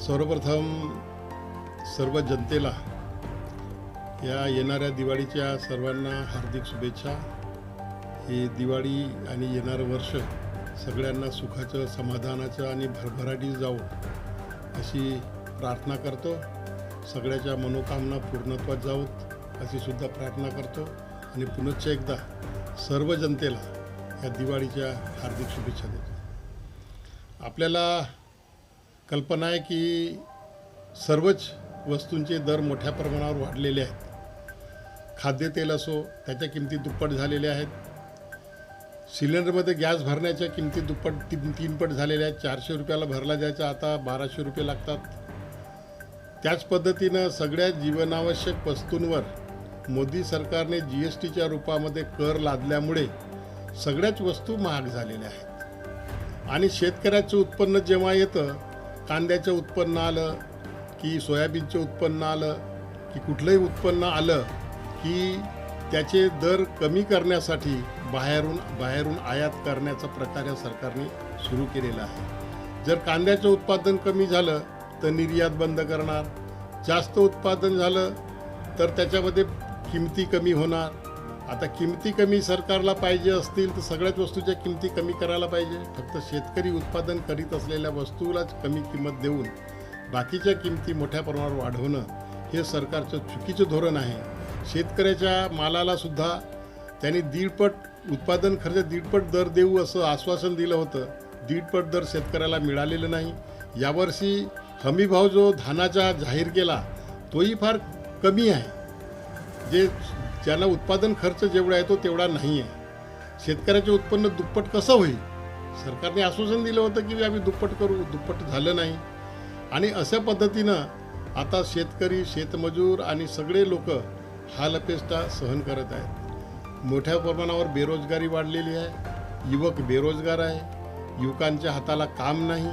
सर्वप्रथम सर्व जनतेला या येणाऱ्या दिवाळीच्या सर्वांना हार्दिक शुभेच्छा। ही दिवाळी आणि येणारं वर्ष सगळ्यांना सुखाचं, समाधानाचं आणि भरभराटी जावो अशी प्रार्थना करतो। सगळ्याच्या मनोकामना पूर्णत्वात जावोत अशी सुद्धा प्रार्थना करतो आणि पुनश्च एकदा सर्व जनतेला या दिवाळीच्या हार्दिक शुभेच्छा देतो। आपल्याला कल्पना आहे की सर्वच वस्तूंचे दर मोठ्या प्रमाणावर वाढलेले आहेत। खाद्यतेल असो त्याच्या किमती दुप्पट झालेल्या आहेत। सिलेंडरमध्ये गॅस भरण्याच्या किमती दुप्पट तीन पट झालेल्या आहेत। 400 रुपयाला भरला जायचा आता 1200 रुपये लागतात। त्याच पद्धतीनं सगळ्या जीवनावश्यक वस्तूंवर मोदी सरकारने GSTच्या रूपामध्ये कर लादल्यामुळे सगळ्याच वस्तू महाग झालेल्या आहेत। आणि शेतकऱ्याचं उत्पन्न जेव्हा येतं, कांद्याचं उत्पन्न आलं की सोयाबीनचं उत्पन्न आलं की कुठलंही उत्पन्न आलं की त्याचे दर कमी करण्यासाठी बाहेरून आयात करण्याचा प्रकार या सरकारने सुरू केलेला आहे। जर कांद्याचं उत्पादन कमी झालं तर निर्यात बंद करणार, जास्त उत्पादन झालं तर त्याच्यामध्ये किमती कमी होणार। आता किमती कमी सरकारला पाहिजे असतील तर सगळ्याच वस्तूच्या किमती कमी करायला पाहिजे। फक्त शेतकरी उत्पादन करीत असलेल्या वस्तूलाच कमी किंमत देऊन बाकीच्या किमती मोठ्या प्रमाणावर वाढवणं हे सरकारचं चुकीचं धोरण आहे। शेतकऱ्याच्या मालाला सुद्धा त्यांनी 1.5 पट उत्पादन खर्च 1.5 पट दर देऊ असं आश्वासन दिलं होतं। 1.5 पट दर शेतकऱ्याला मिळालेलं नाही। यावर्षी हमीभाव जो धानाचा जाहीर केला तोही फार कमी आहे। ज्यांना उत्पादन खर्च जेवढा आहे तो तेवढा नाही आहे। शेतकऱ्याचे उत्पन्न दुप्पट कसं होईल? सरकारने आश्वासन दिलं होतं की आम्ही दुप्पट करू, दुप्पट झालं नाही। आणि अशा पद्धतीनं आता शेतकरी, शेतमजूर आणि सगळे लोक हालअपेष्टा सहन करत आहेत। मोठ्या प्रमाणावर बेरोजगारी वाढलेली आहे। युवक बेरोजगार आहे। युवकांच्या हाताला काम नाही।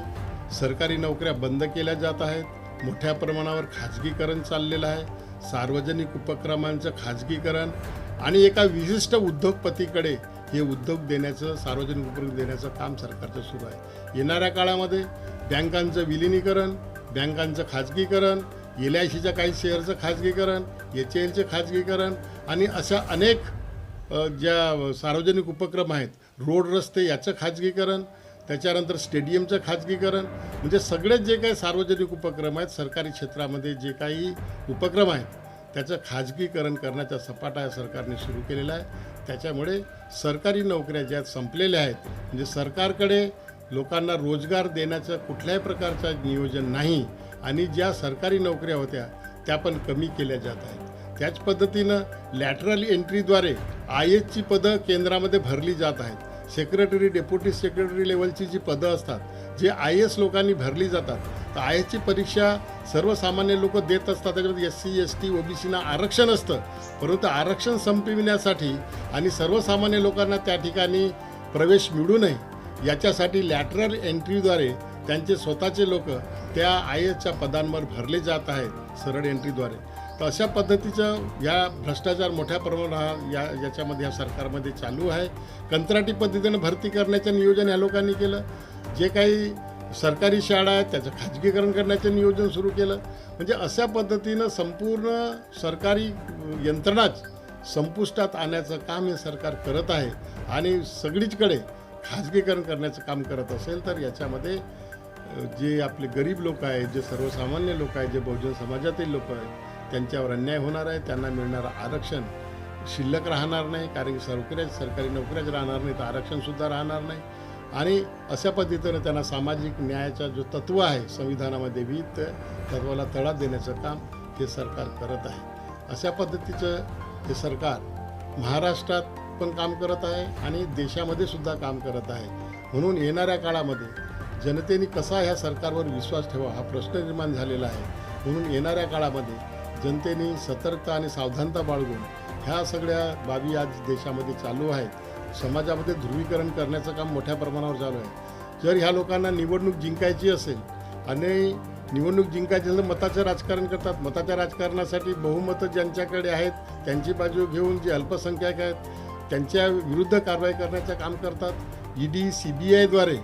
सरकारी नोकऱ्या बंद केल्या जात आहेत। मोठ्या प्रमाणावर खाजगीकरण चाललेलं आहे। सार्वजनिक उपक्रमांचं खाजगीकरण आणि एका विशिष्ट उद्योगपतीकडे हे उद्योग देण्याचं, सार्वजनिक उपक्रम देण्याचं काम सरकारचं सुरू आहे। येणाऱ्या काळामध्ये बँकांचं विलिनीकरण, बँकांचं खाजगीकरण, LICच्या काही शेअरचं खाजगीकरण, HALचं खाजगीकरण आणि अशा अनेक ज्या सार्वजनिक उपक्रम आहेत, रोड रस्ते याचं खाजगीकरण, त्याच्यानंतर स्टेडियमचं खाजगीकरण, म्हणजे सगळे जे काही सार्वजनिक उपक्रम आहेत, सरकारी क्षेत्रामध्ये जे काही उपक्रम आहेत त्याचं खाजगीकरण करण्याचा सपाटा या सरकारने सुरू केलेला आहे। त्याच्यामुळे सरकारी नोकऱ्या ज्या संपलेल्या आहेत, म्हणजे सरकारकडे लोकांना रोजगार देण्याचं कुठल्याही प्रकारचं नियोजन नाही आणि ज्या सरकारी नोकऱ्या होत्या त्या पण कमी केल्या जात आहेत। त्याच पद्धतीनं लॅटरल एंट्रीद्वारे IASची पदं केंद्रामध्ये भरली जात आहेत। सेक्रेटरी, डेप्युटी सेक्रेटरी लेवलची जी पदं असतात, जे IAS लोकांनी भरली जातात, तर IASची परीक्षा सर्वसामान्य लोक देत असतात। त्याच्यामध्ये SC ST OBCना आरक्षण असतं, परंतु आरक्षण संपविण्यासाठी आणि सर्वसामान्य लोकांना त्या ठिकाणी प्रवेश मिळू नये याच्यासाठी लॅटरल एंट्रीद्वारे त्यांचे स्वतःचे लोक त्या IASच्या पदांवर भरले जात आहेत सरळ एंट्रीद्वारे। तर अशा पद्धतीचं या भ्रष्टाचार मोठ्या प्रमाणात याच्यामध्ये या सरकारमध्ये चालू आहे। कंत्राटी पद्धतीनं भरती करण्याचं नियोजन या लोकांनी केलं। जे काही सरकारी शाळा आहेत त्याचं खाजगीकरण करण्याचं नियोजन सुरू केलं। म्हणजे अशा पद्धतीनं संपूर्ण सरकारी यंत्रणाच संपुष्टात आणण्याचं काम हे सरकार करत आहे आणि सगळीचकडे खाजगीकरण करण्याचं काम करत असेल तर याच्यामध्ये जे आपले गरीब लोक आहेत, जे सर्वसामान्य लोक आहेत, जे बहुजन समाजातील लोक आहेत त्यांच्यावर अन्याय होणार आहे। त्यांना मिळणारं आरक्षण शिल्लक राहणार नाही, कारण की सरकारी नोकऱ्याच राहणार नाही तर आरक्षणसुद्धा राहणार नाही। आणि अशा पद्धतीनं त्यांना सामाजिक न्यायाचा जो तत्त्व आहे संविधानामध्ये विहित तत्त्वाला तडा देण्याचं काम हे सरकार करत आहे। अशा पद्धतीचं हे सरकार महाराष्ट्रात पण काम करत आहे आणि देशामध्ये सुद्धा काम करत आहे। म्हणून येणाऱ्या काळामध्ये जनतेने कसा ह्या सरकारवर विश्वास ठेवा हा प्रश्न निर्माण झालेला आहे। म्हणून येणाऱ्या काळामध्ये जनतेने सतर्कता आणि सावधानता बाळगून ह्या सगळ्या बाबी आज देशामध्ये चालू आहेत। समाजामध्ये ध्रुवीकरण करण्याचं काम मोठ्या प्रमाणावर चालू आहे। जर ह्या लोकांना निवडणूक जिंकायची असेल आणि निवडणूक जिंकायची असेल तर मताचं राजकारण करतात। मताच्या राजकारणासाठी बहुमतं ज्यांच्याकडे आहेत त्यांची बाजू घेऊन जे अल्पसंख्याक आहेत त्यांच्या विरुद्ध कारवाई करण्याचं काम करतात। ED CBIद्वारे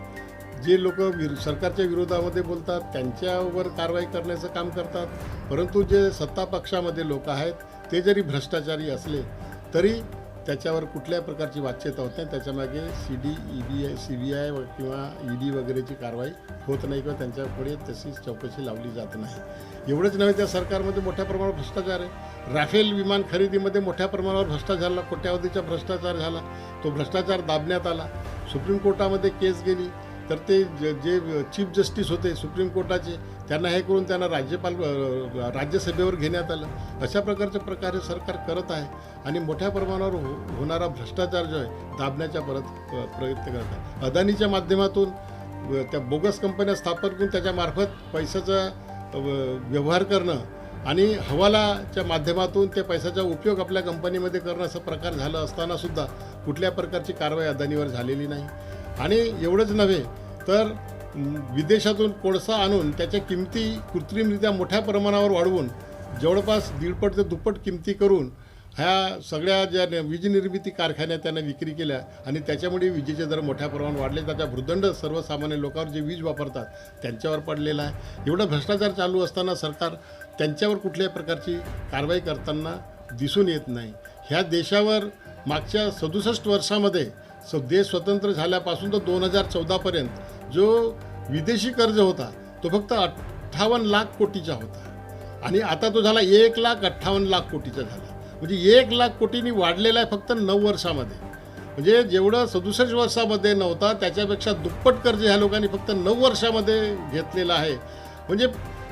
जे लोक सरकारच्या विरोधामध्ये बोलतात त्यांच्यावर कारवाई करण्याचं काम करतात, परंतु जे सत्ता पक्षामध्ये लोक आहेत ते जरी भ्रष्टाचारी असले तरी त्याच्यावर कुठल्याही प्रकारची वाच्यता होत नाही. त्याच्यामागे CBI किंवा ED वगैरेची कारवाई होत नाही किंवा त्यांच्यापुढे तशीच चौकशी लावली जात नाही. एवढंच नव्हे, त्या सरकारमध्ये मोठ्या प्रमाणावर भ्रष्टाचार आहे. राफेल विमान खरेदीमध्ये मोठ्या प्रमाणावर भ्रष्टाचार झाला, कोट्यावधीचा भ्रष्टाचार झाला. तो भ्रष्टाचार दाबण्यात आला. सुप्रीम कोर्टामध्ये केस गेली तर ते जे चीफ जस्टिस होते सुप्रीम कोर्टाचे त्यांना हे करून त्यांना राज्यसभेवर घेण्यात आलं. अशा प्रकारे सरकार करत आहे आणि मोठ्या प्रमाणावर होणारा भ्रष्टाचार जो आहे दाबण्याचा प्रयत्न करत आहे. अदानीच्या माध्यमातून त्या बोगस कंपन्या स्थापन करून त्याच्यामार्फत पैशाचा व्यवहार करणं आणि हवालाच्या माध्यमातून त्या पैशाचा उपयोग आपल्या कंपनीमध्ये करणं असा प्रकार झाला असतानासुद्धा कुठल्या प्रकारची कारवाई अदानीवर झालेली नाही. आणि एवढंच नव्हे तर विदेशातून कोळसा आणून त्याच्या किमती कृत्रिमरित्या मोठ्या प्रमाणावर वाढवून जवळपास 1.5 ते दुप्पट किमती करून ह्या सगळ्या ज्या वीज निर्मिती कारखान्यात त्यांना विक्री केल्या आणि त्याच्यामुळे विजेचे दर मोठ्या प्रमाणात वाढले. त्याचा भूर्दंड सर्वसामान्य लोकांवर जे वीज वापरतात त्यांच्यावर पडलेला आहे. एवढा भ्रष्टाचार चालू असताना सरकार त्यांच्यावर कुठल्याही प्रकारची कारवाई करताना दिसून येत नाही. ह्या देशावर मागच्या 67 वर्षामध्ये देश स्वतंत्र झाल्यापासून तर 2014पर्यंत जो विदेशी कर्ज होता तो फक्त 58 लाख कोटीचा होता आणि आता तो झाला 1,58,00,000 कोटीचा झाला. म्हणजे 1 लाख कोटींनी वाढलेला आहे फक्त 9 वर्षामध्ये. म्हणजे जेवढं 67 वर्षामध्ये नव्हता त्याच्यापेक्षा दुप्पट कर्ज ह्या लोकांनी फक्त 9 वर्षामध्ये घेतलेलं आहे. म्हणजे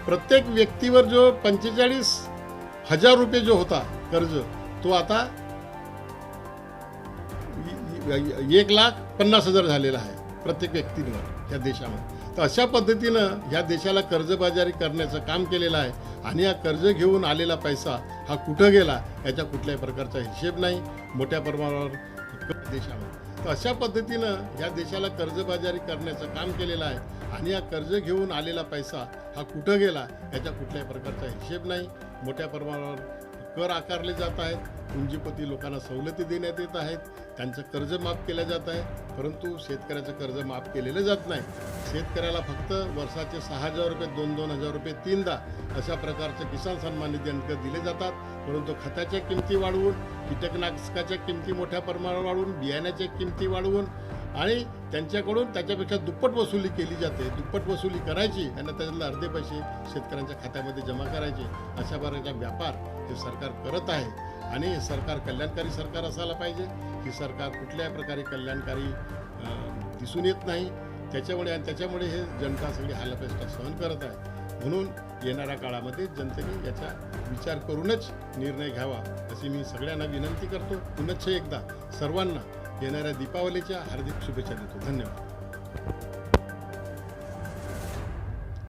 प्रत्येक व्यक्तीवर जो 45,000 रुपये जो होता कर्ज तो आता 1,50,000 झालेला आहे प्रत्येक व्यक्तींवर या देशामध्ये. तर अशा पद्धतीनं ह्या देशाला कर्जबाजारी करण्याचं काम केलेलं आहे आणि हा कर्ज घेऊन आलेला पैसा हा कुठं गेला याच्या कुठल्याही प्रकारचा हिशेब नाही मोठ्या प्रमाणावर देशामध्ये. तर अशा पद्धतीनं ह्या देशाला कर्जबाजारी करण्याचं काम केलेलं आहे आणि हा कर्ज घेऊन आलेला पैसा हा कुठं गेला याच्या कुठल्याही प्रकारचा हिशेब नाही. मोठ्या प्रमाणावर कर आकारले जात आहेत, पुंजीपती लोकांना सवलती देण्यात येत आहेत, त्यांचं कर्ज माफ केलं जात आहे, परंतु शेतकऱ्याचं कर्ज माफ केलेलं जात नाही. शेतकऱ्याला फक्त वर्षाचे 6,000 रुपये 2,000 रुपये 3दा अशा प्रकारचे किसान सन्मान निधी अंक दिले जातात, परंतु खताच्या किमती वाढवून, कीटकनाशकाच्या किमती मोठ्या प्रमाणावर वाढवून, बियाण्याच्या किमती वाढवून आणि त्यांच्याकडून त्याच्यापेक्षा दुप्पट वसुली केली जाते. दुप्पट वसुली करायची आणि त्याच्यातले अर्धे पैसे शेतकऱ्यांच्या खात्यामध्ये जमा करायचे. अशा प्रकारचा व्यापार हे सरकार करत आहे आणि हे सरकार कल्याणकारी सरकार असायला पाहिजे. ही सरकार कुठल्याही प्रकारे कल्याणकारी दिसून येत नाही. त्याच्यामुळे हे जनता सगळी हालअपेष्टा सहन करत आहे. म्हणून येणाऱ्या काळामध्ये जनतेने याचा विचार करूनच निर्णय घ्यावा अशी मी सगळ्यांना विनंती करतो. पुनश्च एकदा सर्वांना येणाऱ्या दीपावलीच्या हार्दिक शुभेच्छा देतो. धन्यवाद.